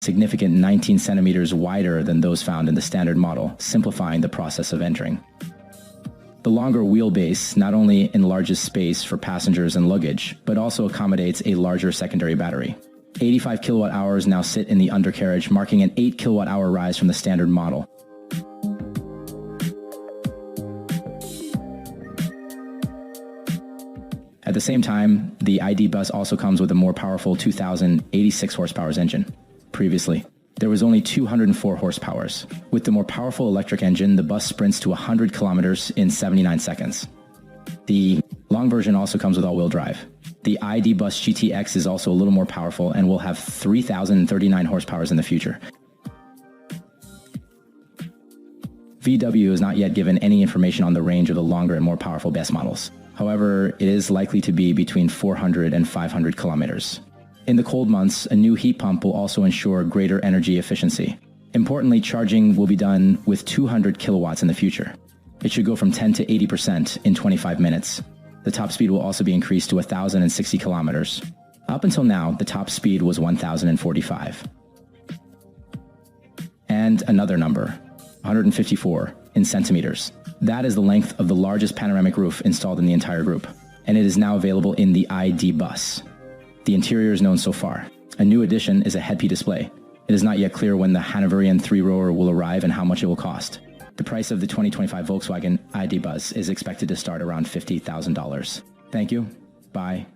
significant 19 centimeters wider than those found in the standard model, simplifying the process of entering. The longer wheelbase not only enlarges space for passengers and luggage, but also accommodates a larger secondary battery. 85 kilowatt hours now sit in the undercarriage, marking an 8 kilowatt hour rise from the standard model. At the same time, the ID.Buzz also comes with a more powerful 2,086 horsepower engine. Previously, there was only 204 horsepower. With the more powerful electric engine, the bus sprints to 100 kilometers in 79 seconds. The long version also comes with all-wheel drive. The ID.Buzz GTX is also a little more powerful and will have 3,039 horsepower in the future. VW has not yet given any information on the range of the longer and more powerful bus models. However, it is likely to be between 400 and 500 kilometers. In the cold months, a new heat pump will also ensure greater energy efficiency. Importantly, charging will be done with 200 kilowatts in the future. It should go from 10 to 80% in 25 minutes. The top speed will also be increased to 1,060 kilometers. Up until now, the top speed was 1,045. And another number, 154 in centimeters. That is the length of the largest panoramic roof installed in the entire group, and it is now available in the ID.Buzz. The interior is known so far. A new addition is a head-P display. It is not yet clear when the Hanoverian 3-rower will arrive and how much it will cost. The price of the 2025 Volkswagen ID.Buzz is expected to start around $50,000. Thank you. Bye.